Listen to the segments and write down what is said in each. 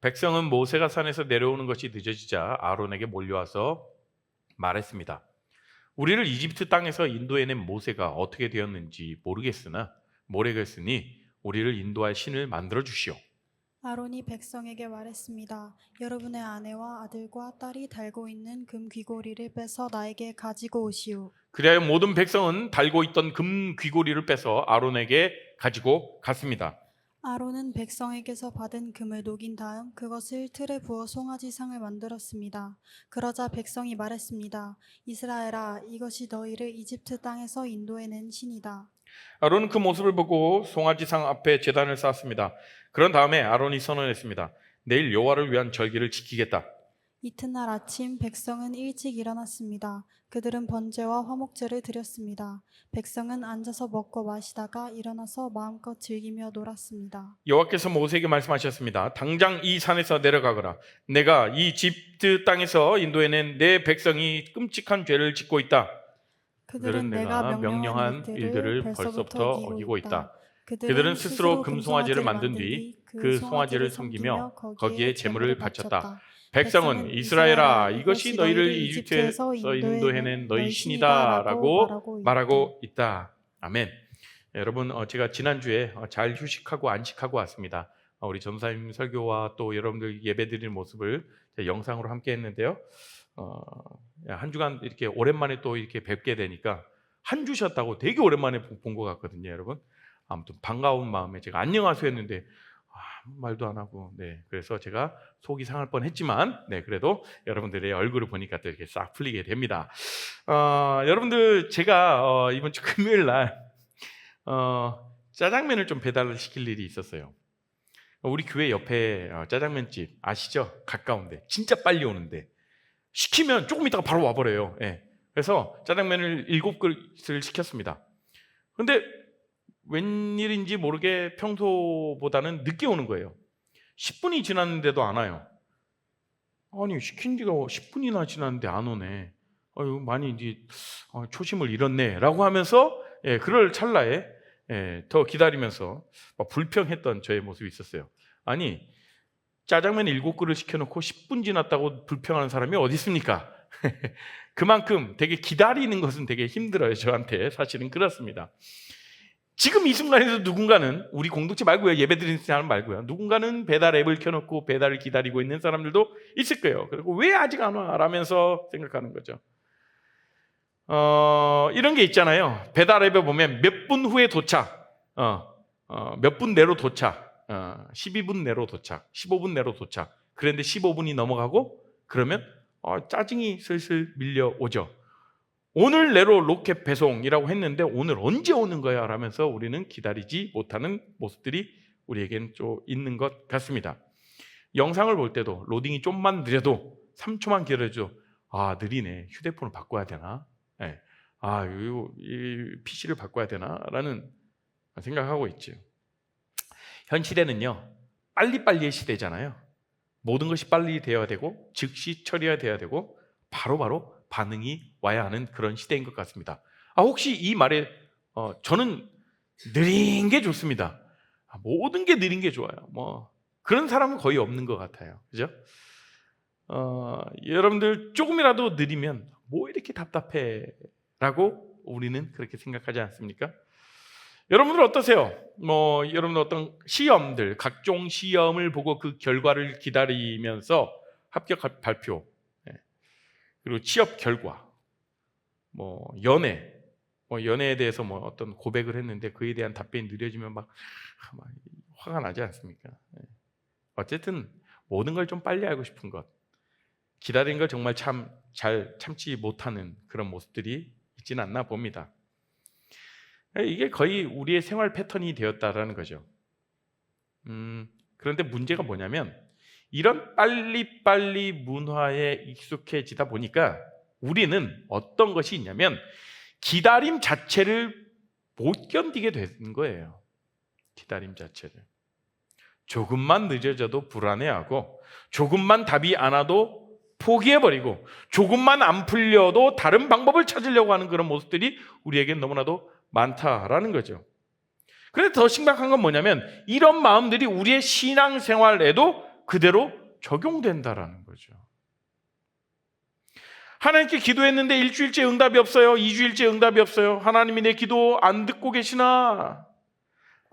백성은 모세가 산에서 내려오는 것이 늦어지자 아론에게 몰려와서 말했습니다. 우리를 이집트 땅에서 인도해낸 모세가 어떻게 되었는지 모르겠으니 우리를 인도할 신을 만들어 주시오. 아론이 백성에게 말했습니다. 여러분의 아내와 아들과 딸이 달고 있는 금 귀고리를 빼서 나에게 가지고 오시오. 그리하여 모든 백성은 달고 있던 금 귀고리를 빼서 아론에게 가지고 갔습니다. 아론은 백성에게서 받은 금을 녹인 다음 그것을 틀에 부어 송아지상을 만들었습니다. 그러자 백성이 말했습니다. 이스라엘아, 이것이 너희를 이집트 땅에서 인도해낸 신이다. 아론은 그 모습을 보고 송아지상 앞에 제단을 쌓았습니다. 그런 다음에 아론이 선언했습니다. 내일 여호와를 위한 절기를 지키겠다. 이튿날 아침 백성은 일찍 일어났습니다. 그들은 번제와 화목제를 드렸습니다. 백성은 앉아서 먹고 마시다가 일어나서 마음껏 즐기며 놀았습니다. 여호와께서 모세에게 말씀하셨습니다. 당장 이 산에서 내려가거라. 내가 이 이집트 땅에서 인도해낸 내 백성이 끔찍한 죄를 짓고 있다. 그들은 내가 명령한 일들을 벌써부터 어기고 있다. 그들은 스스로 금송아지를 만든 뒤 그 송아지를 섬기며 거기에 제물을 바쳤다. 백성은 이스라엘아, 이것이 너희를 이집트에서 인도해낸 너희 신이다 라고 말하고 있다. 아멘. 여러분, 제가 지난주에 잘 휴식하고 안식하고 왔습니다. 우리 전사님 설교와 또 여러분들 예배드리는 모습을 영상으로 함께 했는데요. 한 주간 이렇게 오랜만에 또 이렇게 뵙게 되니까 한 주 쉬었다고 되게 오랜만에 본 것 같거든요, 여러분. 아무튼 반가운 마음에 제가 안녕하세요 했는데 아무 말도 안 하고, 그래서 제가 속이 상할 뻔했지만, 그래도 여러분들의 얼굴을 보니까 또 이렇게 싹 풀리게 됩니다. 여러분들, 제가 이번 주 금요일 날 짜장면을 좀 배달을 시킬 일이 있었어요. 우리 교회 옆에 짜장면집 아시죠? 가까운데, 진짜 빨리 오는데 시키면 조금 있다가 바로 와버려요. 그래서 짜장면을 7그릇을 시켰습니다. 근데 웬일인지 모르게 평소보다는 늦게 오는 거예요. 10분이 지났는데도 안 와요. 아니, 시킨 지가 10분이나 지났는데 안 오네. 많이 이제 초심을 잃었네 라고 하면서 그럴 찰나에 더 기다리면서 불평했던 저의 모습이 있었어요. 아니, 짜장면 7그릇 시켜놓고 10분 지났다고 불평하는 사람이 어디 있습니까? 그만큼 되게 기다리는 것은 되게 힘들어요. 저한테 사실은 그렇습니다. 지금 이 순간에도 누군가는, 우리 공동체 말고요, 예배드리는 사람 말고요, 누군가는 배달 앱을 켜놓고 배달을 기다리고 있는 사람들도 있을 거예요. 그리고 왜 아직 안 와? 라면서 생각하는 거죠. 이런 게 있잖아요. 배달 앱에 보면 몇 분 후에 도착, 몇 분 내로 도착, 12분 내로 도착, 15분 내로 도착. 그런데 15분이 넘어가고 그러면 짜증이 슬슬 밀려오죠. 오늘 내로 로켓 배송이라고 했는데 오늘 언제 오는 거야? 라면서 우리는 기다리지 못하는 모습들이 우리에겐 좀 있는 것 같습니다. 영상을 볼 때도 로딩이 좀만 느려도 3초만 기다려도 느리네. 휴대폰을 바꿔야 되나? 이 PC를 바꿔야 되나? 라는 생각하고 있죠. 현실에는요, 빨리빨리의 시대잖아요. 모든 것이 빨리 되어야 되고 즉시 처리해야 되고 바로바로 반응이 와야 하는 그런 시대인 것 같습니다. 혹시 이 말에 저는 느린 게 좋습니다. 모든 게 느린 게 좋아요. 그런 사람은 거의 없는 것 같아요. 그죠? 여러분들 조금이라도 느리면 뭐 이렇게 답답해 라고 우리는 그렇게 생각하지 않습니까? 여러분들 어떠세요? 여러분들 어떤 시험들, 각종 시험을 보고 그 결과를 기다리면서 합격 발표, 그리고 취업 결과, 연애에 대해서 어떤 고백을 했는데 그에 대한 답변이 느려지면 막 화가 나지 않습니까? 어쨌든 모든 걸 좀 빨리 알고 싶은 것, 기다리는 걸 정말 잘 참지 못하는 그런 모습들이 있지는 않나 봅니다. 이게 거의 우리의 생활 패턴이 되었다라는 거죠. 그런데 문제가 뭐냐면 이런 빨리빨리 문화에 익숙해지다 보니까 우리는 어떤 것이 있냐면 기다림 자체를 못 견디게 되는 거예요. 기다림 자체를. 조금만 늦어져도 불안해하고 조금만 답이 안 와도 포기해버리고 조금만 안 풀려도 다른 방법을 찾으려고 하는 그런 모습들이 우리에겐 너무나도 많다라는 거죠. 그런데 더 심각한 건 뭐냐면 이런 마음들이 우리의 신앙생활에도 그대로 적용된다라는 거죠. 하나님께 기도했는데 일주일째 응답이 없어요. 2주일째 응답이 없어요. 하나님이 내 기도 안 듣고 계시나?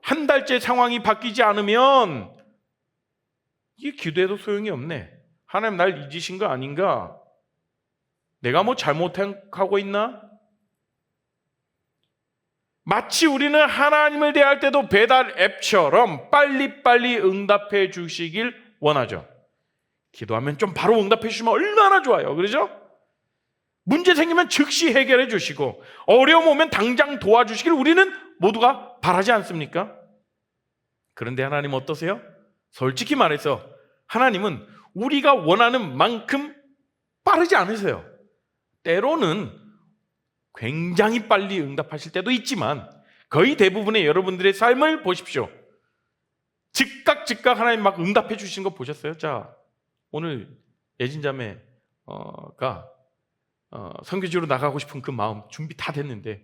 한 달째 상황이 바뀌지 않으면 이게 기도해도 소용이 없네. 하나님 날 잊으신 거 아닌가? 내가 뭐 잘못하고 있나? 마치 우리는 하나님을 대할 때도 배달 앱처럼 빨리빨리 응답해 주시길 원하죠. 기도하면 좀 바로 응답해 주시면 얼마나 좋아요. 그러죠? 문제 생기면 즉시 해결해 주시고 어려움 오면 당장 도와주시길 우리는 모두가 바라지 않습니까? 그런데 하나님 어떠세요? 솔직히 말해서 하나님은 우리가 원하는 만큼 빠르지 않으세요. 때로는 굉장히 빨리 응답하실 때도 있지만 거의 대부분의 여러분들의 삶을 보십시오. 즉각 하나님 막 응답해 주시는 거 보셨어요? 자, 오늘 예진자매가 선교지로 나가고 싶은 그 마음 준비 다 됐는데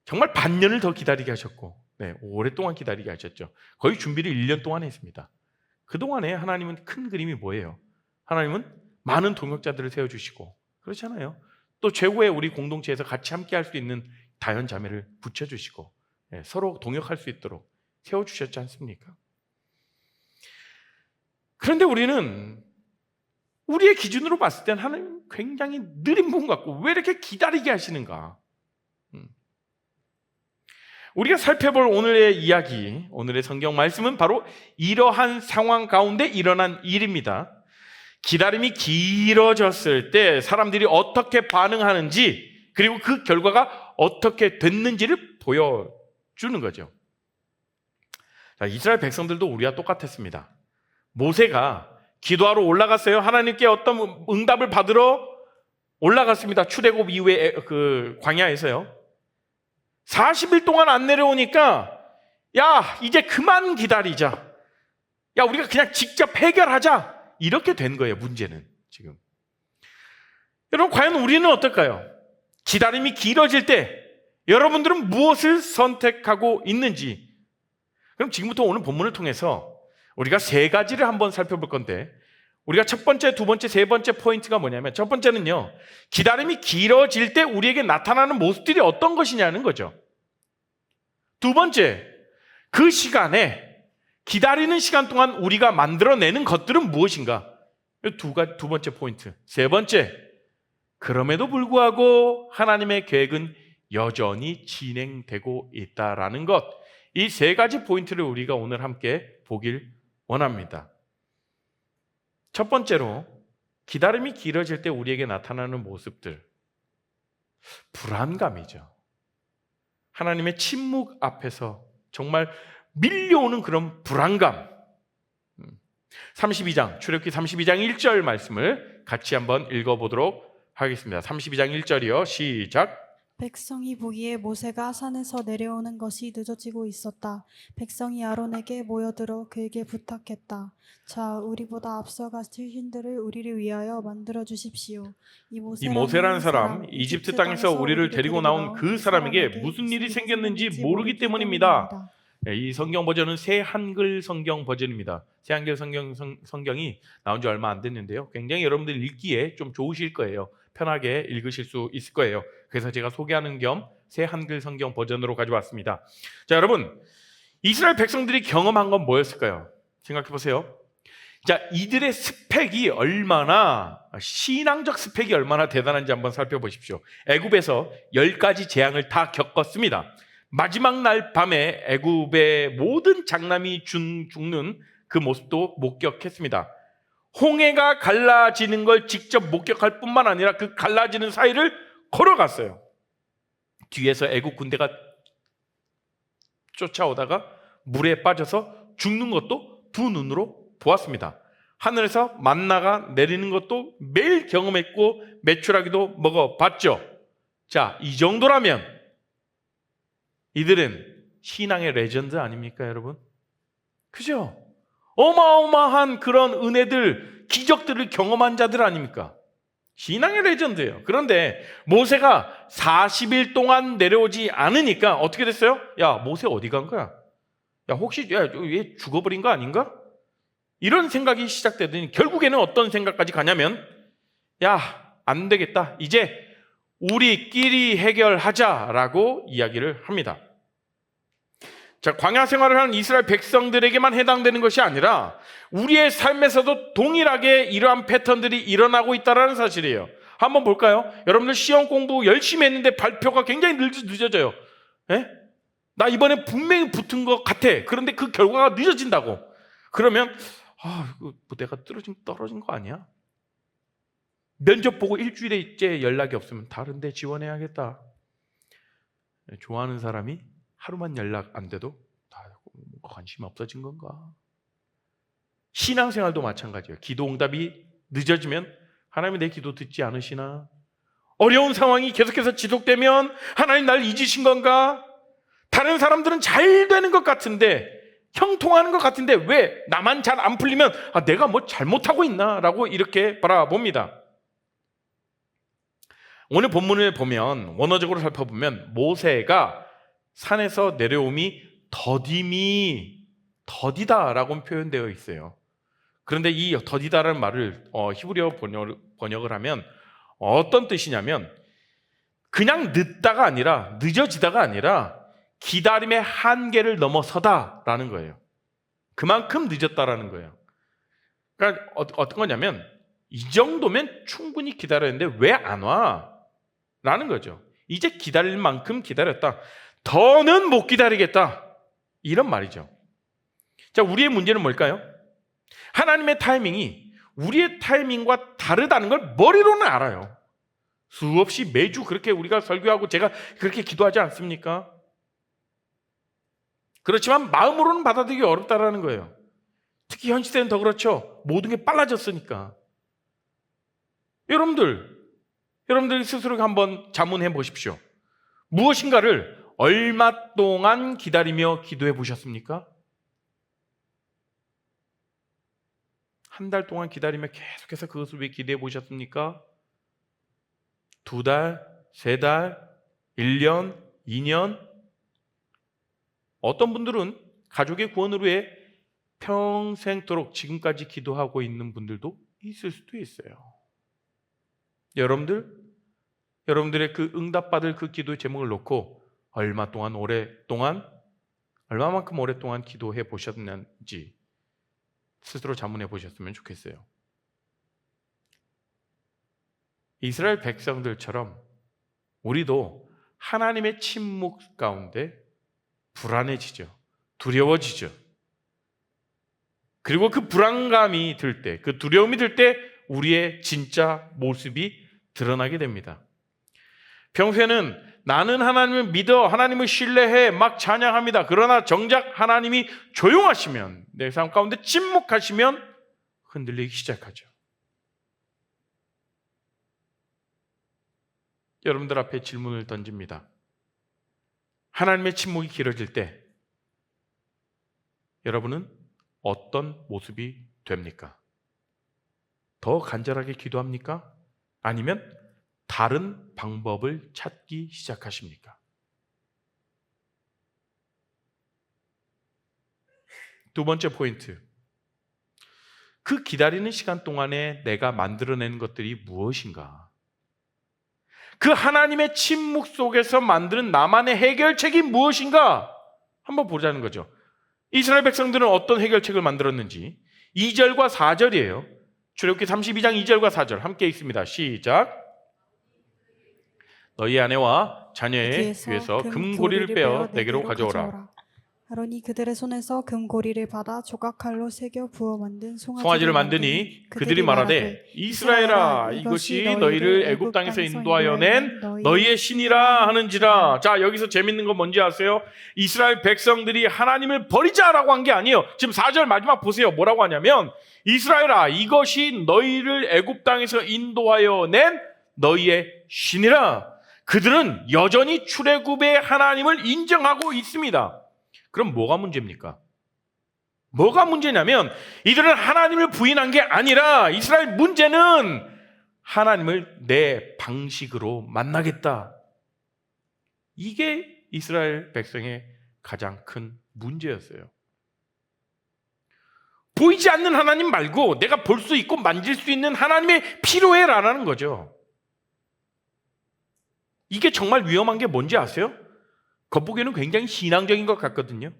정말 반년을 더 기다리게 하셨고 오랫동안 기다리게 하셨죠. 거의 준비를 1년 동안 했습니다. 그동안에 하나님은 큰 그림이 뭐예요? 하나님은 많은 동역자들을 세워주시고 그렇잖아요. 또 최고의 우리 공동체에서 같이 함께 할 수 있는 다연 자매를 붙여주시고 서로 동역할 수 있도록 세워주셨지 않습니까? 그런데 우리는 우리의 기준으로 봤을 땐 하나님 굉장히 느린 분 같고 왜 이렇게 기다리게 하시는가? 우리가 살펴볼 오늘의 이야기, 오늘의 성경 말씀은 바로 이러한 상황 가운데 일어난 일입니다. 기다림이 길어졌을 때 사람들이 어떻게 반응하는지 그리고 그 결과가 어떻게 됐는지를 보여주는 거죠. 자, 이스라엘 백성들도 우리와 똑같았습니다. 모세가 기도하러 올라갔어요. 하나님께 어떤 응답을 받으러 올라갔습니다. 출애굽 이후에 그 광야에서요. 40일 동안 안 내려오니까 야 이제 그만 기다리자. 야 우리가 그냥 직접 해결하자. 이렇게 된 거예요. 문제는 지금. 여러분 과연 우리는 어떨까요? 기다림이 길어질 때 여러분들은 무엇을 선택하고 있는지. 그럼 지금부터 오늘 본문을 통해서 우리가 세 가지를 한번 살펴볼 건데 우리가 첫 번째, 두 번째, 세 번째 포인트가 뭐냐면 첫 번째는요. 기다림이 길어질 때 우리에게 나타나는 모습들이 어떤 것이냐는 거죠. 두 번째, 그 시간에 기다리는 시간 동안 우리가 만들어내는 것들은 무엇인가? 두 번째 포인트. 세 번째, 그럼에도 불구하고 하나님의 계획은 여전히 진행되고 있다라는 것. 이 세 가지 포인트를 우리가 오늘 함께 보길 원합니다. 첫 번째로 기다림이 길어질 때 우리에게 나타나는 모습들. 불안감이죠. 하나님의 침묵 앞에서 정말 밀려오는 그런 불안감. 32장, 출애굽기 32장 1절 말씀을 같이 한번 읽어보도록 하겠습니다. 32장 1절이요. 시작. 백성이 보기에 모세가 산에서 내려오는 것이 늦어지고 있었다. 백성이 아론에게 모여들어 그에게 부탁했다. 자, 우리보다 앞서가실 신들을 우리를 위하여 만들어 주십시오. 이 모세라는 사람, 이집트 땅에서 우리를 데리고 나온 그 사람에게 무슨 일이 생겼는지 모르기 때문입니다. 이 성경 버전은 새 한글 성경 버전입니다. 새 한글 성경이 나온 지 얼마 안 됐는데요. 굉장히 여러분들 읽기에 좀 좋으실 거예요. 편하게 읽으실 수 있을 거예요. 그래서 제가 소개하는 겸 새 한글 성경 버전으로 가져왔습니다. 자, 여러분, 이스라엘 백성들이 경험한 건 뭐였을까요? 생각해 보세요. 자, 이들의 스펙이 얼마나 신앙적 스펙이 얼마나 대단한지 한번 살펴보십시오. 애굽에서 10가지 재앙을 다 겪었습니다. 마지막 날 밤에 애굽의 모든 장남이 죽는 그 모습도 목격했습니다. 홍해가 갈라지는 걸 직접 목격할 뿐만 아니라 그 갈라지는 사이를 걸어갔어요. 뒤에서 애국 군대가 쫓아오다가 물에 빠져서 죽는 것도 두 눈으로 보았습니다. 하늘에서 만나가 내리는 것도 매일 경험했고 메추라기도 먹어봤죠. 자, 이 정도라면 이들은 신앙의 레전드 아닙니까, 여러분? 그죠? 어마어마한 그런 은혜들, 기적들을 경험한 자들 아닙니까? 신앙의 레전드예요. 그런데 모세가 40일 동안 내려오지 않으니까 어떻게 됐어요? 야, 모세 어디 간 거야? 야, 혹시 얘 죽어버린 거 아닌가? 이런 생각이 시작되더니 결국에는 어떤 생각까지 가냐면, 야, 안 되겠다. 이제 우리끼리 해결하자라고 이야기를 합니다. 자, 광야 생활을 하는 이스라엘 백성들에게만 해당되는 것이 아니라 우리의 삶에서도 동일하게 이러한 패턴들이 일어나고 있다는 사실이에요. 한번 볼까요? 여러분들 시험 공부 열심히 했는데 발표가 굉장히 늦어져요. 예? 나 이번에 분명히 붙은 것 같아. 그런데 그 결과가 늦어진다고. 그러면 이거 뭐 내가 떨어진 거 아니야? 면접 보고 일주일째 연락이 없으면 다른 데 지원해야겠다. 좋아하는 사람이 하루만 연락 안 돼도 관심이 없어진 건가? 신앙생활도 마찬가지예요. 기도 응답이 늦어지면 하나님이 내 기도 듣지 않으시나? 어려운 상황이 계속해서 지속되면 하나님 날 잊으신 건가? 다른 사람들은 잘 되는 것 같은데, 형통하는 것 같은데 왜 나만 잘 안 풀리면 내가 뭐 잘못하고 있나? 라고 이렇게 바라봅니다. 오늘 본문을 보면, 원어적으로 살펴보면 모세가 산에서 내려옴이 더디다라고 표현되어 있어요. 그런데 이 더디다라는 말을 히브리어 번역을 하면 어떤 뜻이냐면, 그냥 늦어지다가 아니라 기다림의 한계를 넘어서다라는 거예요. 그만큼 늦었다라는 거예요. 그러니까 어떤 거냐면, 이 정도면 충분히 기다렸는데 왜 안 와? 라는 거죠. 이제 기다릴 만큼 기다렸다. 더는 못 기다리겠다. 이런 말이죠. 자, 우리의 문제는 뭘까요? 하나님의 타이밍이 우리의 타이밍과 다르다는 걸 머리로는 알아요. 수없이 매주 그렇게 우리가 설교하고 제가 그렇게 기도하지 않습니까? 그렇지만 마음으로는 받아들이기 어렵다라는 거예요. 특히 현 시대는 더 그렇죠. 모든 게 빨라졌으니까. 여러분들 스스로 한번 자문해 보십시오. 무엇인가를 얼마 동안 기다리며 기도해 보셨습니까? 한 달 동안 기다리며 계속해서 그것을 위해 기도해 보셨습니까? 2달, 3달, 1년, 2년? 어떤 분들은 가족의 구원을 위해 평생토록 지금까지 기도하고 있는 분들도 있을 수도 있어요. 여러분들의 그 응답받을 그 기도의 제목을 놓고 얼마만큼 오랫동안 기도해 보셨는지 스스로 자문해 보셨으면 좋겠어요. 이스라엘 백성들처럼 우리도 하나님의 침묵 가운데 불안해지죠. 두려워지죠. 그리고 그 불안감이 들 때, 그 두려움이 들 때 우리의 진짜 모습이 드러나게 됩니다. 평소에는 나는 하나님을 믿어, 하나님을 신뢰해 막 찬양합니다. 그러나 정작 하나님이 조용하시면, 내 삶 가운데 침묵하시면 흔들리기 시작하죠. 여러분들 앞에 질문을 던집니다. 하나님의 침묵이 길어질 때 여러분은 어떤 모습이 됩니까? 더 간절하게 기도합니까? 아니면 다른 방법을 찾기 시작하십니까? 두 번째 포인트. 그 기다리는 시간 동안에 내가 만들어내는 것들이 무엇인가? 그 하나님의 침묵 속에서 만드는 나만의 해결책이 무엇인가? 한번 보자는 거죠. 이스라엘 백성들은 어떤 해결책을 만들었는지 2절과 4절이에요. 출애굽기 32장 2절과 4절 함께 읽습니다. 시작. 너희 아내와 자녀의 귀에서 금고리를 빼어 내게로 가져오라. 아론이 그들의 손에서 금고리를 받아 조각칼로 새겨 부어 만든 송아지를 만드니 그들이 말하되 이스라엘아 이것이 너희를 애굽 땅에서 인도하여 낸 너희의 신이라 하는지라. 자, 여기서 재밌는 건 뭔지 아세요? 이스라엘 백성들이 하나님을 버리자라고 한 게 아니에요. 지금 4절 마지막 보세요. 뭐라고 하냐면 이스라엘아 이것이 너희를 애굽 땅에서 인도하여 낸 너희의 신이라. 그들은 여전히 출애굽의 하나님을 인정하고 있습니다. 그럼 뭐가 문제입니까? 뭐가 문제냐면 이들은 하나님을 부인한 게 아니라 이스라엘 문제는 하나님을 내 방식으로 만나겠다. 이게 이스라엘 백성의 가장 큰 문제였어요. 보이지 않는 하나님 말고 내가 볼 수 있고 만질 수 있는 하나님이 필요해라는 거죠. 이게 정말 위험한 게 뭔지 아세요? 겉보기에는 굉장히 신앙적인 것 같거든요.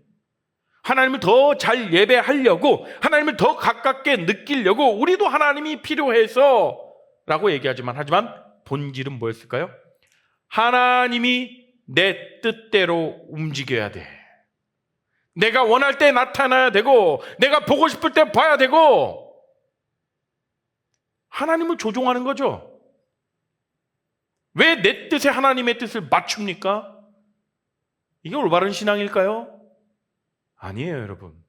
하나님을 더 잘 예배하려고, 하나님을 더 가깝게 느끼려고 우리도 하나님이 필요해서 라고 얘기하지만, 하지만 본질은 뭐였을까요? 하나님이 내 뜻대로 움직여야 돼. 내가 원할 때 나타나야 되고, 내가 보고 싶을 때 봐야 되고, 하나님을 조종하는 거죠. 왜 내 뜻에 하나님의 뜻을 맞춥니까? 이게 올바른 신앙일까요? 아니에요, 여러분.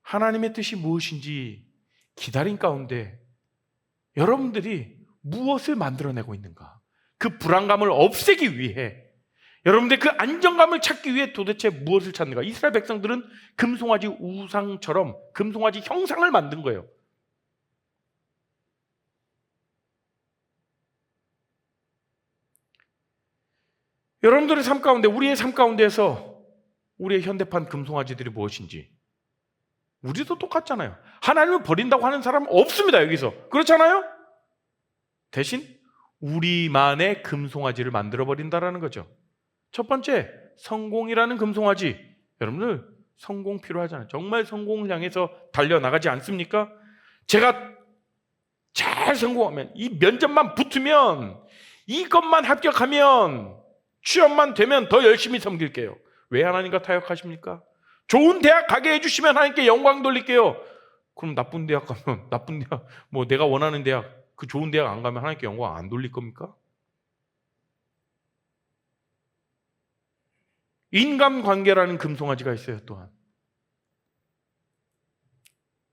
하나님의 뜻이 무엇인지 기다린 가운데 여러분들이 무엇을 만들어내고 있는가? 그 불안감을 없애기 위해, 여러분들 그 안정감을 찾기 위해 도대체 무엇을 찾는가? 이스라엘 백성들은 금송아지 우상처럼 금송아지 형상을 만든 거예요. 여러분들의 삶 가운데, 우리의 삶 가운데에서 우리의 현대판 금송아지들이 무엇인지, 우리도 똑같잖아요. 하나님을 버린다고 하는 사람은 없습니다, 여기서. 그렇잖아요? 대신 우리만의 금송아지를 만들어버린다는 거죠. 첫 번째, 성공이라는 금송아지. 여러분들 성공 필요하잖아요. 정말 성공을 향해서 달려나가지 않습니까? 제가 잘 성공하면, 이 면접만 붙으면, 이것만 합격하면, 취업만 되면 더 열심히 섬길게요. 왜 하나님과 타협하십니까? 좋은 대학 가게 해주시면 하나님께 영광 돌릴게요. 그럼 나쁜 대학 가면, 나쁜 대학, 뭐 내가 원하는 대학, 그 좋은 대학 안 가면 하나님께 영광 안 돌릴 겁니까? 인간관계라는 금송아지가 있어요. 또한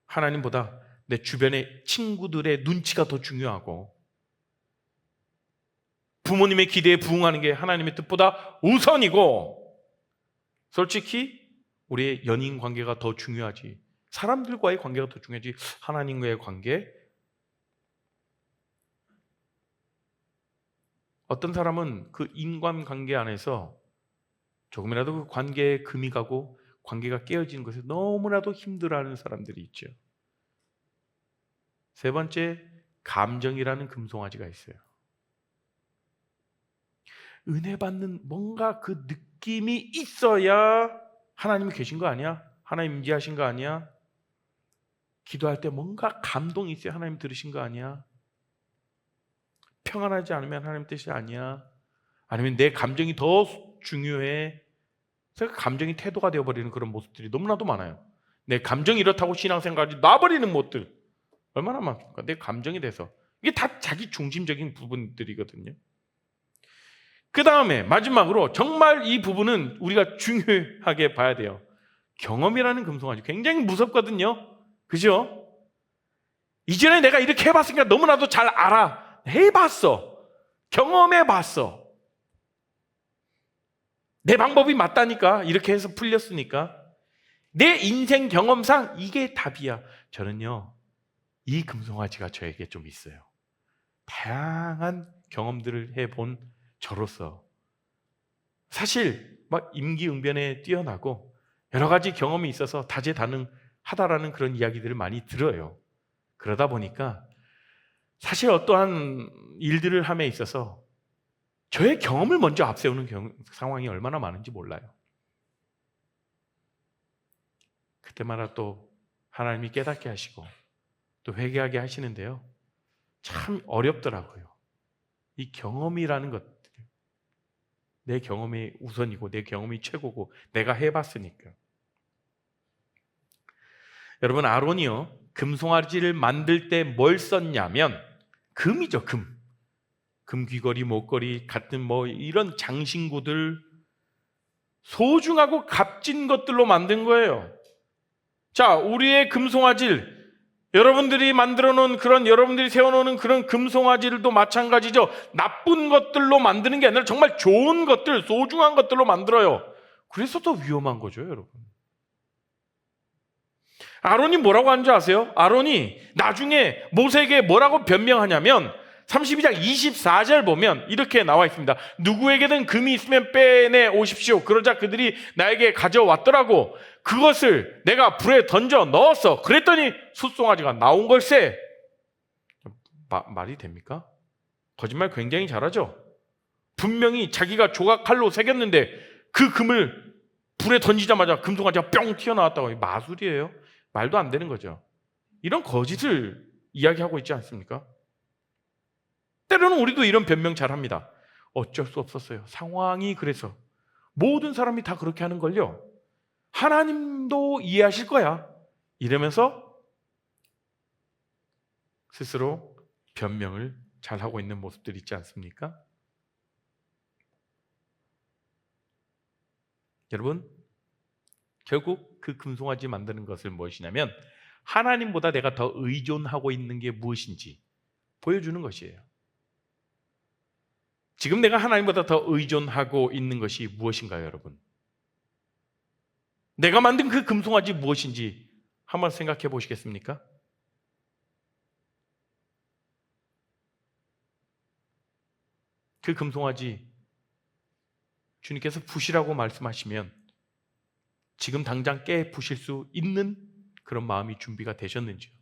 하나님보다 내 주변의 친구들의 눈치가 더 중요하고, 부모님의 기대에 부응하는 게 하나님의 뜻보다 우선이고, 솔직히 우리의 연인 관계가 더 중요하지, 사람들과의 관계가 더 중요하지, 하나님과의 관계. 어떤 사람은 그 인간관계 안에서 조금이라도 그 관계에 금이 가고 관계가 깨어지는 것을 너무나도 힘들어하는 사람들이 있죠. 세 번째, 감정이라는 금송아지가 있어요. 은혜 받는 뭔가 그 느낌이 있어야 하나님이 계신 거 아니야? 하나님 임재하신 거 아니야? 기도할 때 뭔가 감동이 있어야 하나님 들으신 거 아니야? 평안하지 않으면 하나님 뜻이 아니야? 아니면 내 감정이 더 중요해? 그래서 감정이 태도가 되어버리는 그런 모습들이 너무나도 많아요. 내 감정이 이렇다고 신앙생활이 놔버리는 모습들 얼마나 많습니까? 내 감정이 돼서. 이게 다 자기 중심적인 부분들이거든요. 그 다음에 마지막으로, 정말 이 부분은 우리가 중요하게 봐야 돼요. 경험이라는 금송아지 굉장히 무섭거든요. 그죠? 이전에 내가 이렇게 해봤으니까 너무나도 잘 알아. 해봤어. 경험해봤어. 내 방법이 맞다니까. 이렇게 해서 풀렸으니까. 내 인생 경험상 이게 답이야. 저는요, 이 금송아지가 저에게 좀 있어요. 다양한 경험들을 해본 저로서 사실 막 임기응변에 뛰어나고 여러 가지 경험이 있어서 다재다능하다라는 그런 이야기들을 많이 들어요. 그러다 보니까 사실 어떠한 일들을 함에 있어서 저의 경험을 먼저 앞세우는 상황이 얼마나 많은지 몰라요. 그때마다 또 하나님이 깨닫게 하시고 또 회개하게 하시는데요, 참 어렵더라고요. 이 경험이라는 것들, 내 경험이 우선이고 내 경험이 최고고 내가 해봤으니까. 여러분, 아론이요, 금송아지를 만들 때 뭘 썼냐면 금이죠. 금 귀걸이, 목걸이 같은 뭐 이런 장신구들, 소중하고 값진 것들로 만든 거예요. 자, 우리의 금송아지를, 여러분들이 만들어 놓은 그런, 여러분들이 세워놓은 그런 금송아지들도 마찬가지죠. 나쁜 것들로 만드는 게 아니라 정말 좋은 것들, 소중한 것들로 만들어요. 그래서 더 위험한 거죠, 여러분. 아론이 뭐라고 하는지 아세요? 아론이 나중에 모세에게 뭐라고 변명하냐면, 32장 24절 보면 이렇게 나와 있습니다. 누구에게든 금이 있으면 빼내 오십시오. 그러자 그들이 나에게 가져왔더라고. 그것을 내가 불에 던져 넣었어. 그랬더니 숫송아지가 나온 걸세. 말이 됩니까? 거짓말 굉장히 잘하죠. 분명히 자기가 조각 칼로 새겼는데 그 금을 불에 던지자마자 금송아지가 뿅 튀어나왔다고. 마술이에요. 말도 안 되는 거죠. 이런 거짓을 이야기하고 있지 않습니까? 때로는 우리도 이런 변명 잘합니다. 어쩔 수 없었어요. 상황이 그래서. 모든 사람이 다 그렇게 하는 걸요. 하나님도 이해하실 거야. 이러면서 스스로 변명을 잘하고 있는 모습들이 있지 않습니까? 여러분, 결국 그 금송아지 만드는 것을 무엇이냐면 하나님보다 내가 더 의존하고 있는 게 무엇인지 보여주는 것이에요. 지금 내가 하나님보다 더 의존하고 있는 것이 무엇인가요, 여러분? 내가 만든 그 금송아지 무엇인지 한번 생각해 보시겠습니까? 그 금송아지 주님께서 부시라고 말씀하시면 지금 당장 깨 부실 수 있는 그런 마음이 준비가 되셨는지요?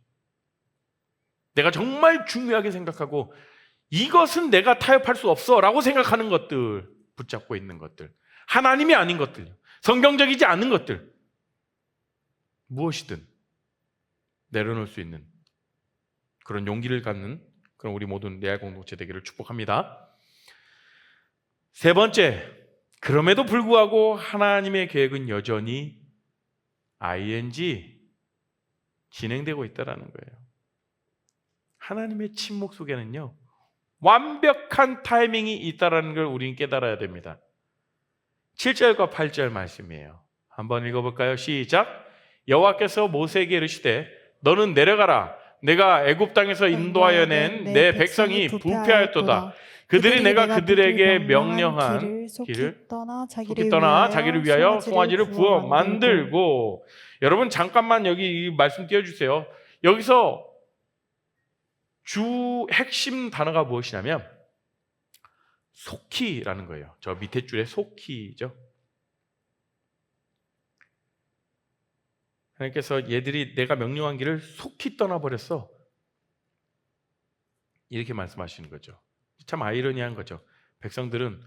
내가 정말 중요하게 생각하고 이것은 내가 타협할 수 없어 라고 생각하는 것들, 붙잡고 있는 것들, 하나님이 아닌 것들, 성경적이지 않은 것들, 무엇이든 내려놓을 수 있는 그런 용기를 갖는 그런 우리 모든 레알 공동체 되기를 축복합니다. 세 번째, 그럼에도 불구하고 하나님의 계획은 여전히 ing 진행되고 있다는 거예요. 하나님의 침묵 속에는요, 완벽한 타이밍이 있다는 걸 우리는 깨달아야 됩니다. 7절과 8절 말씀이에요. 한번 읽어볼까요? 시작. 여호와께서 모세에게 이르시되 너는 내려가라. 내가 애굽 땅에서 인도하여 낸 내 백성이 부패하였도다. 그들이 내가 그들에게 명령한 길을 속히 떠나 자기를 위하여 송아지를 부어 만들고. 여러분 잠깐만 여기 이 말씀 띄워주세요. 여기서 주 핵심 단어가 무엇이냐면 속히라는 거예요. 저 밑에 줄에 속히죠. 하나님께서 얘들이 내가 명령한 길을 속히 떠나버렸어. 이렇게 말씀하시는 거죠. 참 아이러니한 거죠. 백성들은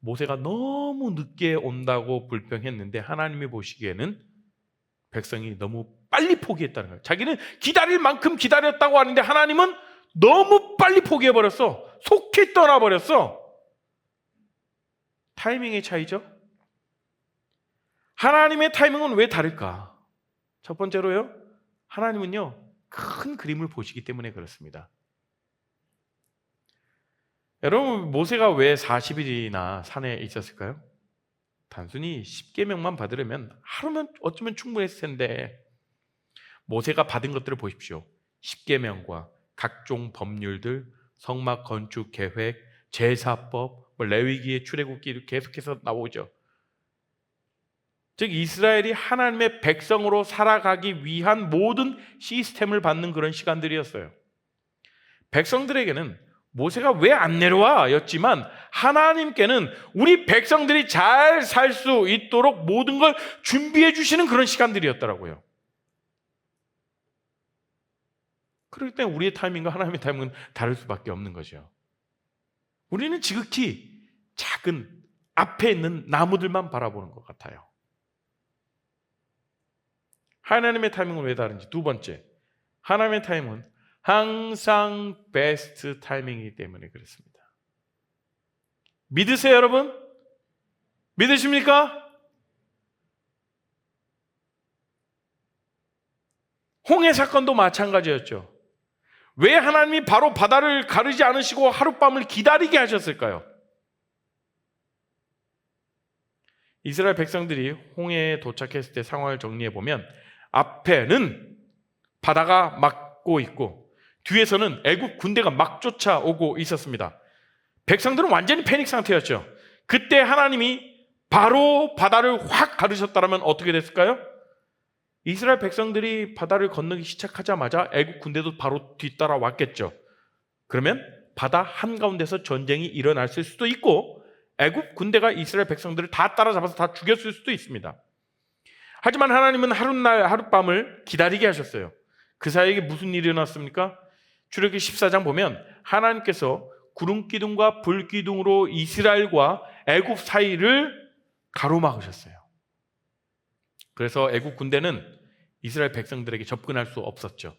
모세가 너무 늦게 온다고 불평했는데 하나님이 보시기에는 백성이 너무 빨리 포기했다는 거예요. 자기는 기다릴 만큼 기다렸다고 하는데 하나님은 너무 빨리 포기해버렸어. 속히 떠나버렸어. 타이밍의 차이죠. 하나님의 타이밍은 왜 다를까? 첫 번째로요, 하나님은요 큰 그림을 보시기 때문에 그렇습니다. 여러분, 모세가 왜 40일이나 산에 있었을까요? 단순히 10계명만 받으려면 하루면 어쩌면 충분했을 텐데, 모세가 받은 것들을 보십시오. 10계명과 각종 법률들, 성막 건축 계획, 제사법, 레위기의 출애굽기 계속해서 나오죠. 즉 이스라엘이 하나님의 백성으로 살아가기 위한 모든 시스템을 받는 그런 시간들이었어요. 백성들에게는 모세가 왜 안 내려와? 였지만 하나님께는 우리 백성들이 잘 살 수 있도록 모든 걸 준비해 주시는 그런 시간들이었더라고요. 그렇기 때문에 우리의 타이밍과 하나님의 타이밍은 다를 수밖에 없는 거죠. 우리는 지극히 작은 앞에 있는 나무들만 바라보는 것 같아요. 하나님의 타이밍은 왜 다른지. 두 번째, 하나님의 타이밍은 항상 베스트 타이밍이기 때문에 그렇습니다. 믿으세요, 여러분? 믿으십니까? 홍해 사건도 마찬가지였죠. 왜 하나님이 바로 바다를 가르지 않으시고 하룻밤을 기다리게 하셨을까요? 이스라엘 백성들이 홍해에 도착했을 때 상황을 정리해 보면 앞에는 바다가 막고 있고 뒤에서는 애국 군대가 막 쫓아오고 있었습니다. 백성들은 완전히 패닉 상태였죠. 그때 하나님이 바로 바다를 확 가르셨다면 어떻게 됐을까요? 이스라엘 백성들이 바다를 건너기 시작하자마자 애국 군대도 바로 뒤따라 왔겠죠. 그러면 바다 한가운데서 전쟁이 일어났을 수도 있고 애굽 군대가 이스라엘 백성들을 다 따라잡아서 다 죽였을 수도 있습니다. 하지만 하나님은 하룻날 하룻밤을 기다리게 하셨어요. 그 사이에 무슨 일이 일어났습니까? 출애굽기 14장 보면 하나님께서 구름 기둥과 불 기둥으로 이스라엘과 애굽 사이를 가로막으셨어요. 그래서 애굽 군대는 이스라엘 백성들에게 접근할 수 없었죠.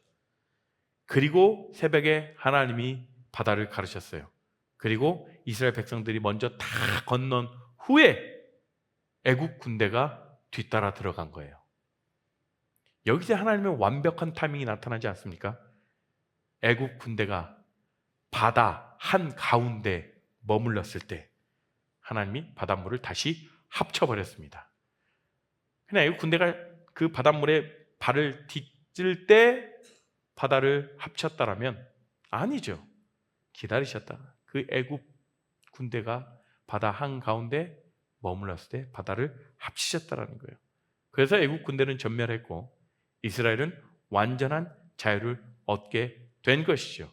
그리고 새벽에 하나님이 바다를 가르셨어요. 그리고 이스라엘 백성들이 먼저 다 건넌 후에 애굽 군대가 뒤따라 들어간 거예요. 여기서 하나님의 완벽한 타이밍이 나타나지 않습니까? 애굽 군대가 바다 한가운데 머물렀을 때 하나님이 바닷물을 다시 합쳐버렸습니다. 그냥 애굽 군대가 그 바닷물에 발을 디딜 때 바다를 합쳤다라면 아니죠. 기다리셨다. 그 애굽 군대가 바다 한가운데 머물렀을 때 바다를 합치셨다라는 거예요. 그래서 애굽 군대는 전멸했고 이스라엘은 완전한 자유를 얻게 된 것이죠.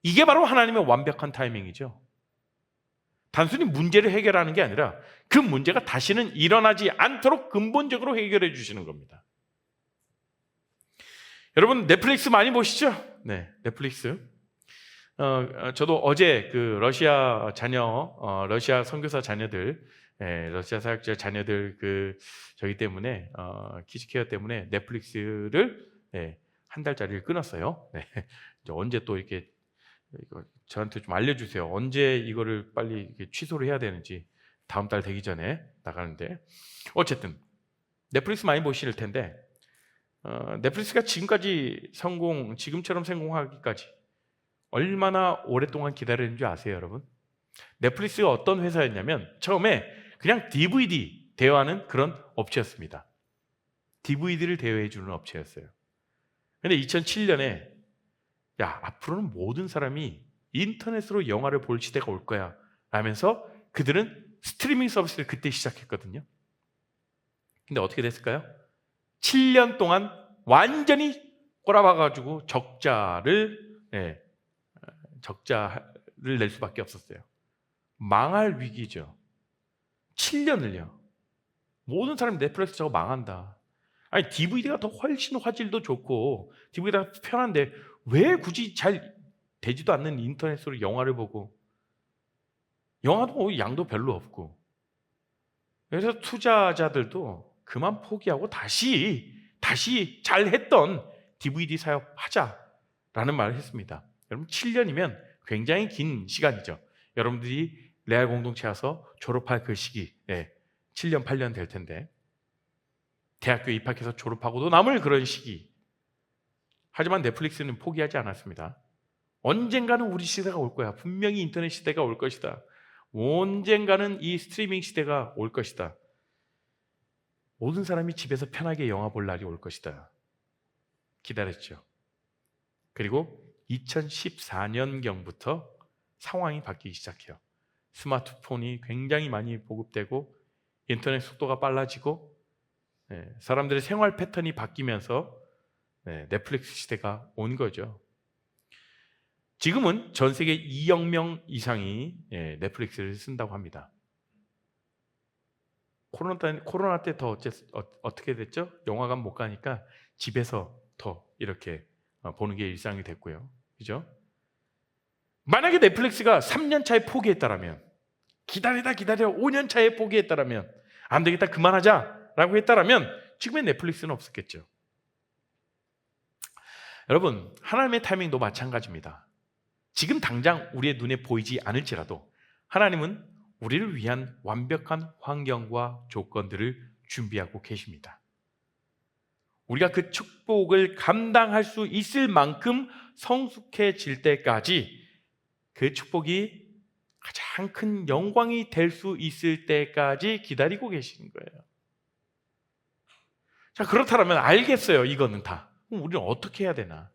이게 바로 하나님의 완벽한 타이밍이죠. 단순히 문제를 해결하는 게 아니라 그 문제가 다시는 일어나지 않도록 근본적으로 해결해 주시는 겁니다. 여러분 넷플릭스 많이 보시죠? 네, 넷플릭스. 저도 어제 그 러시아 자녀, 러시아 선교사 자녀들, 러시아 사역자 자녀들 그 저희 때문에 키즈케어 때문에 넷플릭스를 한 달짜리를 끊었어요. 네. 이제 언제 또 이렇게 이거 저한테 좀 알려주세요. 언제 이거를 빨리 이렇게 취소를 해야 되는지 다음 달 되기 전에 나가는데 어쨌든 넷플릭스 많이 보실 텐데 넷플릭스가 지금처럼 성공하기까지 얼마나 오랫동안 기다렸는 줄 아세요, 여러분? 넷플릭스가 어떤 회사였냐면 처음에 그냥 DVD 대여하는 그런 업체였습니다. DVD를 대여해 주는 업체였어요. 근데 2007년에 야, 앞으로는 모든 사람이 인터넷으로 영화를 볼 시대가 올 거야 라면서 그들은 스트리밍 서비스를 그때 시작했거든요. 근데 어떻게 됐을까요? 7년 동안 완전히 꼬라박아가지고 적자를 낼 수밖에 없었어요. 망할 위기죠. 7년을요. 모든 사람이 넷플릭스 저거 망한다. 아니 DVD가 더 훨씬 화질도 좋고 DVD가 편한데 왜 굳이 잘 되지도 않는 인터넷으로 영화를 보고 영화도 뭐 양도 별로 없고 그래서 투자자들도 그만 포기하고 다시 잘했던 DVD 사업하자라는 말을 했습니다. 여러분 7년이면 굉장히 긴 시간이죠. 여러분들이 레알 공동체 와서 졸업할 그 시기 7년 8년 될 텐데 대학교 입학해서 졸업하고도 남을 그런 시기. 하지만 넷플릭스는 포기하지 않았습니다. 언젠가는 우리 시대가 올 거야. 분명히 인터넷 시대가 올 것이다. 언젠가는 이 스트리밍 시대가 올 것이다. 모든 사람이 집에서 편하게 영화 볼 날이 올 것이다. 기다렸죠. 그리고 2014년경부터 상황이 바뀌기 시작해요. 스마트폰이 굉장히 많이 보급되고 인터넷 속도가 빨라지고 사람들의 생활 패턴이 바뀌면서 넷플릭스 시대가 온 거죠. 지금은 전 세계 2억 명 이상이 넷플릭스를 쓴다고 합니다. 코로나 때 더 어떻게 됐죠? 영화관 못 가니까 집에서 더 이렇게 보는 게 일상이 됐고요. 그죠? 만약에 넷플릭스가 3년 차에 포기했다라면 기다려 5년 차에 포기했다라면 안 되겠다 그만하자라고 했다라면 지금의 넷플릭스는 없었겠죠. 여러분 하나님의 타이밍도 마찬가지입니다. 지금 당장 우리의 눈에 보이지 않을지라도 하나님은 우리를 위한 완벽한 환경과 조건들을 준비하고 계십니다. 우리가 그 축복을 감당할 수 있을 만큼 성숙해질 때까지 그 축복이 가장 큰 영광이 될 수 있을 때까지 기다리고 계시는 거예요. 자, 그렇다면 알겠어요. 이거는 다. 그럼 우리는 어떻게 해야 되나?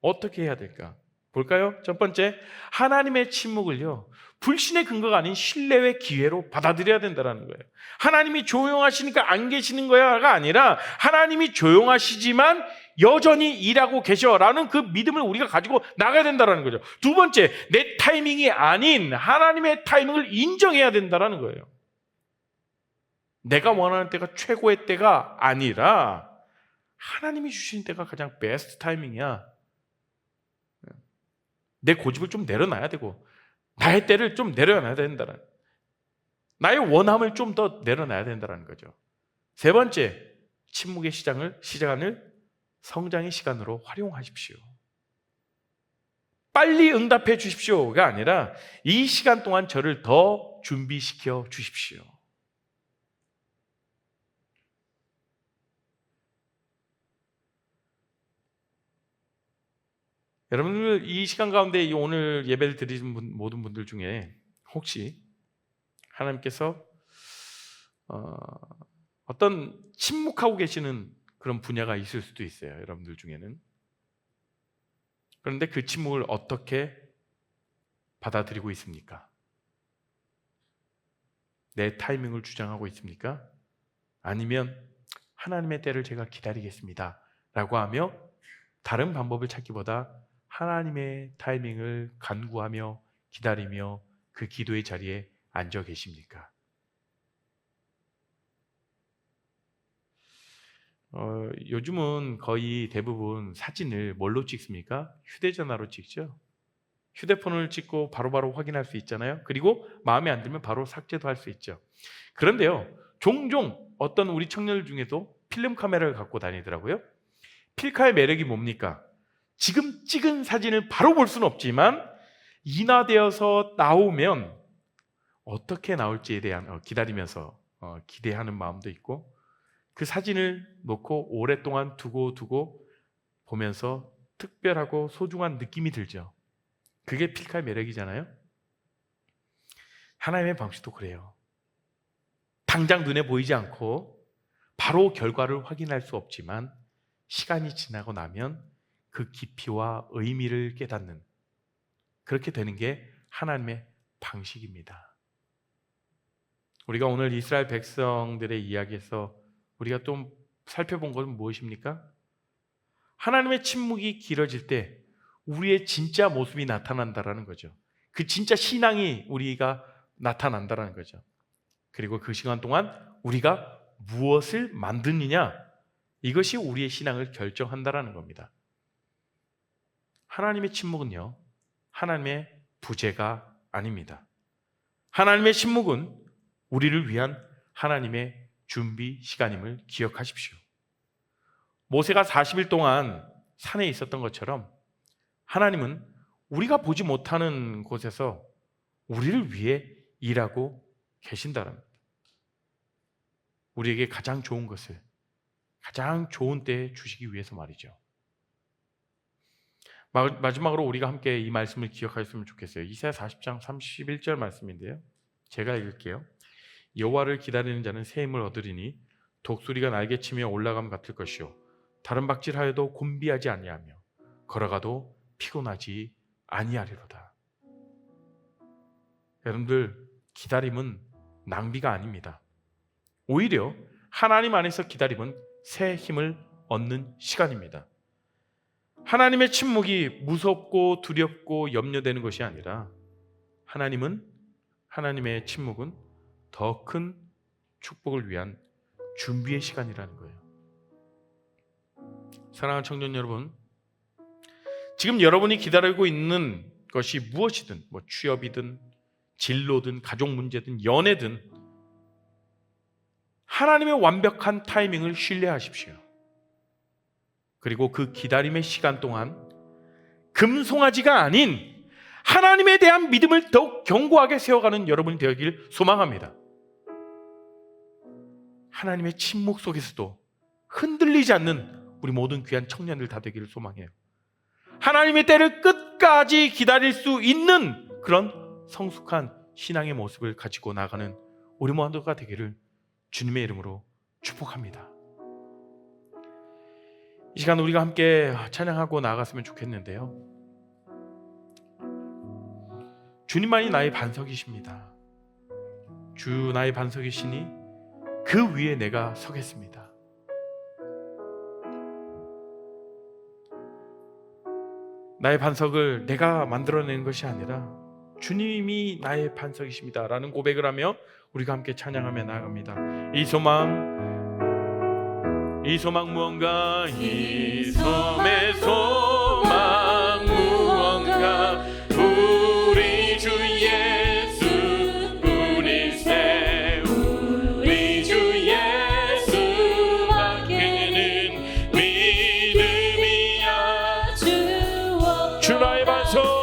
어떻게 해야 될까? 볼까요? 첫 번째, 하나님의 침묵을요, 불신의 근거가 아닌 신뢰의 기회로 받아들여야 된다는 거예요. 하나님이 조용하시니까 안 계시는 거야가 아니라 하나님이 조용하시지만 여전히 일하고 계셔라는 그 믿음을 우리가 가지고 나가야 된다는 거죠. 두 번째, 내 타이밍이 아닌 하나님의 타이밍을 인정해야 된다는 거예요. 내가 원하는 때가 최고의 때가 아니라 하나님이 주신 때가 가장 베스트 타이밍이야. 내 고집을 좀 내려놔야 되고 나의 때를 좀 내려놔야 된다는, 나의 원함을 좀 더 내려놔야 된다는 거죠. 세 번째, 침묵의 시간을 성장의 시간으로 활용하십시오. 빨리 응답해 주십시오가 아니라 이 시간 동안 저를 더 준비시켜 주십시오. 여러분들 이 시간 가운데 오늘 예배를 드리는 모든 분들 중에 혹시 하나님께서 어떤 침묵하고 계시는 그런 분야가 있을 수도 있어요. 여러분들 중에는. 그런데 그 침묵을 어떻게 받아들이고 있습니까? 내 타이밍을 주장하고 있습니까? 아니면 하나님의 때를 제가 기다리겠습니다 라고 하며 다른 방법을 찾기보다 하나님의 타이밍을 간구하며 기다리며 그 기도의 자리에 앉아 계십니까? 요즘은 거의 대부분 사진을 뭘로 찍습니까? 휴대전화로 찍죠. 휴대폰을 찍고 바로바로 확인할 수 있잖아요. 그리고 마음에 안 들면 바로 삭제도 할 수 있죠. 그런데요, 종종 어떤 우리 청년들 중에도 필름 카메라를 갖고 다니더라고요. 필카의 매력이 뭡니까? 지금 찍은 사진을 바로 볼 수는 없지만 인화되어서 나오면 어떻게 나올지에 대한 기다리면서 기대하는 마음도 있고, 그 사진을 놓고 오랫동안 두고 보면서 특별하고 소중한 느낌이 들죠. 그게 필카의 매력이잖아요. 하나님의 방식도 그래요. 당장 눈에 보이지 않고 바로 결과를 확인할 수 없지만 시간이 지나고 나면 그 깊이와 의미를 깨닫는, 그렇게 되는 게 하나님의 방식입니다. 우리가 오늘 이스라엘 백성들의 이야기에서 우리가 또 살펴본 것은 무엇입니까? 하나님의 침묵이 길어질 때 우리의 진짜 모습이 나타난다라는 거죠. 그 진짜 신앙이 우리가 나타난다라는 거죠. 그리고 그 시간 동안 우리가 무엇을 만드느냐, 이것이 우리의 신앙을 결정한다라는 겁니다. 하나님의 침묵은요, 하나님의 부재가 아닙니다. 하나님의 침묵은 우리를 위한 하나님의 준비 시간임을 기억하십시오. 모세가 40일 동안 산에 있었던 것처럼 하나님은 우리가 보지 못하는 곳에서 우리를 위해 일하고 계신다는 겁니다. 우리에게 가장 좋은 것을 가장 좋은 때에 주시기 위해서 말이죠. 마지막으로 우리가 함께 이 말씀을 기억하셨으면 좋겠어요. 이사야 40장 31절 말씀인데요, 제가 읽을게요. 여호와를 기다리는 자는 새 힘을 얻으리니 독수리가 날개치며 올라감 같을 것이요 다른 박질하여도 곤비하지 아니하며 걸어가도 피곤하지 아니하리로다. 여러분들, 기다림은 낭비가 아닙니다. 오히려 하나님 안에서 기다림은 새 힘을 얻는 시간입니다. 하나님의 침묵이 무섭고 두렵고 염려되는 것이 아니라 하나님의 침묵은 더 큰 축복을 위한 준비의 시간이라는 거예요. 사랑하는 청년 여러분, 지금 여러분이 기다리고 있는 것이 무엇이든, 취업이든 진로든 가족 문제든 연애든 하나님의 완벽한 타이밍을 신뢰하십시오. 그리고 그 기다림의 시간 동안 금송아지가 아닌 하나님에 대한 믿음을 더욱 견고하게 세워가는 여러분이 되길 소망합니다. 하나님의 침묵 속에서도 흔들리지 않는 우리 모든 귀한 청년들 다 되기를 소망해요. 하나님의 때를 끝까지 기다릴 수 있는 그런 성숙한 신앙의 모습을 가지고 나가는 우리 모두가 되기를 주님의 이름으로 축복합니다. 이 시간 우리가 함께 찬양하고 나아갔으면 좋겠는데요, 주님만이 나의 반석이십니다. 주 나의 반석이시니 그 위에 내가 서겠습니다. 나의 반석을 내가 만들어내는 것이 아니라 주님이 나의 반석이십니다 라는 고백을 하며 우리가 함께 찬양하며 나아갑니다. 이 소망 무언가, 이 섬의 소망 무언가, 우리 주 예수뿐일세. 우리 주 예수밖에는 믿음이야. 주 나의 반석,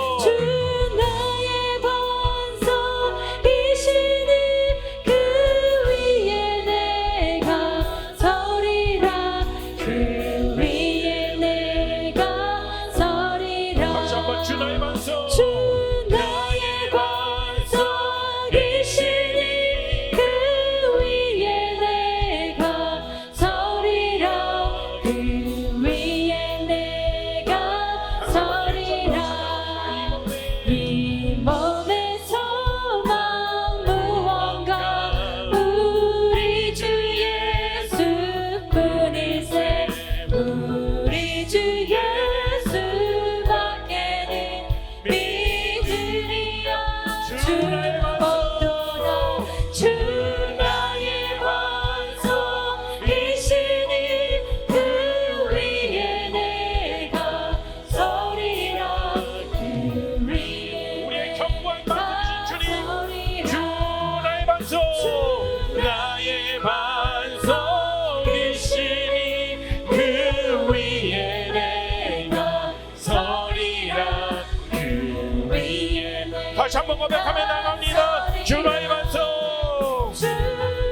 다시 한번 고백하며 나갑니다. 주 나의 반석,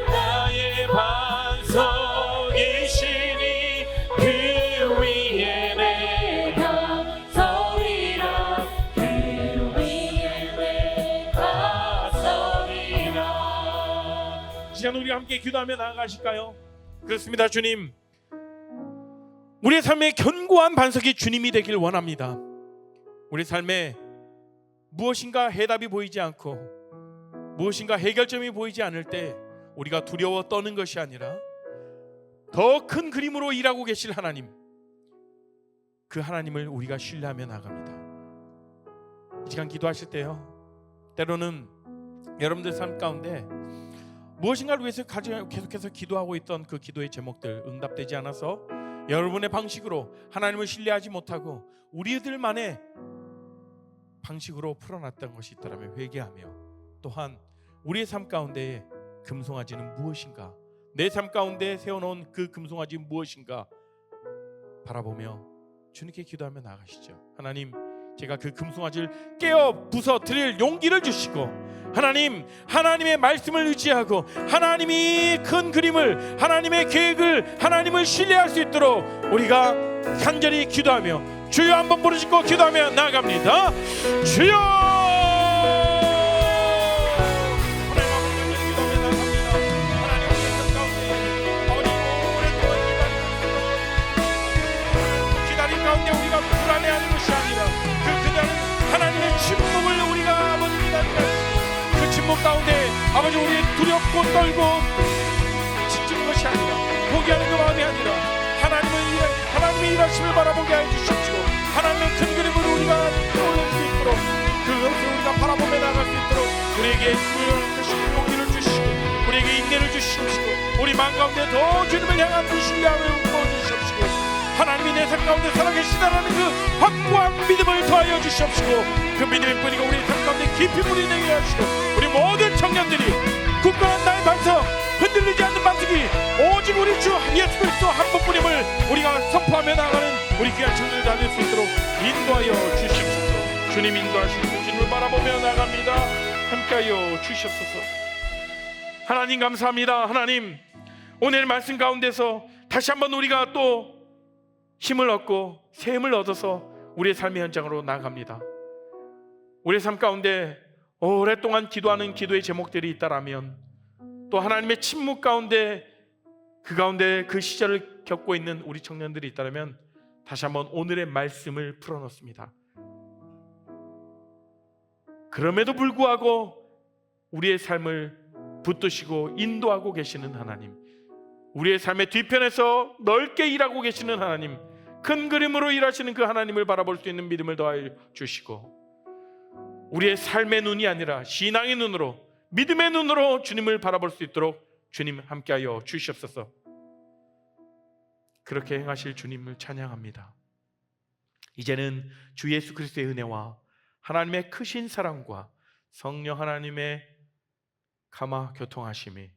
나의 반석이시니 그 위에 내가 서리라. 그 위에 내가 서리라. 이 시간 우리 함께 기도하며 나아가실까요? 그렇습니다. 주님, 우리의 삶의 견고한 반석이 주님이 되길 원합니다. 우리 삶에 무엇인가 해답이 보이지 않고 무엇인가 해결점이 보이지 않을 때 우리가 두려워 떠는 것이 아니라 더 큰 그림으로 일하고 계실 하나님, 그 하나님을 우리가 신뢰하며 나갑니다. 이 시간 기도하실 때요, 때로는 여러분들 삶 가운데 무엇인가를 위해서 계속해서 기도하고 있던 그 기도의 제목들 응답되지 않아서 여러분의 방식으로 하나님을 신뢰하지 못하고 우리들만의 방식으로 풀어놨던 것이 있더라면 회개하며, 또한 우리의 삶 가운데에 금송아지는 무엇인가, 내 삶 가운데 세워놓은 그 금송아지는 무엇인가 바라보며 주님께 기도하며 나가시죠. 하나님, 제가 그 금송아지를 깨어 부서뜨릴 용기를 주시고, 하나님, 하나님의 말씀을 의지하고 하나님이 큰 그림을, 하나님의 계획을, 하나님을 신뢰할 수 있도록 우리가 간절히 기도하며 주여 한번 부르짖고 기도하며 나아갑니다. 주여! 불안해하는 것이 아니라 그냥 하나님의 침묵을 우리가 아버지 기다리는 그 침묵 가운데 아버지 우리 두렵고 떨고 지치는 것이 아니라 포기하는 그 마음이 아니라 하나님의 일하심을 바라보게 해주십시오. 하나님의 큰 그림을 우리가 떠올릴 수 있도록, 그것을 우리가 바라보며 나갈 수 있도록 우리에게 용기를 주시고 우리에게 인내를 주시옵시고 우리 마음 가운데 더 주님을 향한 그 신뢰함을 부어주시옵시고 하나님이 내 삶 가운데 살아계시다라는 그 확고한 믿음을 더하여 주시옵시고 그 믿음의 뿌리가 우리 삶 가운데 깊이 뿌리내게 하시고 우리 모든 청년들이 굳건한 나의 반석, 흔들리지 않는 반석이 오직 우리 주 예수 그리스도 한 분뿐임을 우리가 선포하며 나가는 우리 귀한 청년들 다 될 수 있도록 인도하여 주시옵소서. 주님 인도하시는 주님을 바라보며 나갑니다. 함께하여 주시옵소서. 하나님 감사합니다. 하나님, 오늘 말씀 가운데서 다시 한번 우리가 또 힘을 얻고 새 힘을 얻어서 우리의 삶의 현장으로 나아갑니다. 우리의 삶 가운데 오랫동안 기도하는 기도의 제목들이 있다라면, 또 하나님의 침묵 가운데 그 시절을 겪고 있는 우리 청년들이 있다면 다시 한번 오늘의 말씀을 풀어놓습니다. 그럼에도 불구하고 우리의 삶을 붙드시고 인도하고 계시는 하나님, 우리의 삶의 뒤편에서 넓게 일하고 계시는 하나님, 큰 그림으로 일하시는 그 하나님을 바라볼 수 있는 믿음을 더하여 주시고, 우리의 삶의 눈이 아니라 신앙의 눈으로, 믿음의 눈으로 주님을 바라볼 수 있도록 주님 함께하여 주시옵소서. 그렇게 행하실 주님을 찬양합니다. 이제는 주 예수 그리스도의 은혜와 하나님의 크신 사랑과 성령 하나님의 감화 교통하심이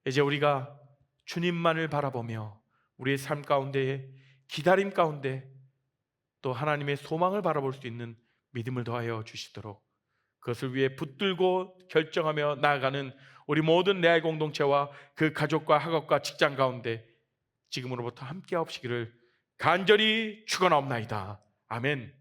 이제 우리가 주님만을 바라보며 우리의 삶 가운데에 기다림 가운데 또 하나님의 소망을 바라볼 수 있는 믿음을 더하여 주시도록, 그것을 위해 붙들고 결정하며 나아가는 우리 모든 내알 공동체와 그 가족과 학업과 직장 가운데 지금으로부터 함께 하옵시기를 간절히 축원하옵나이다. 아멘.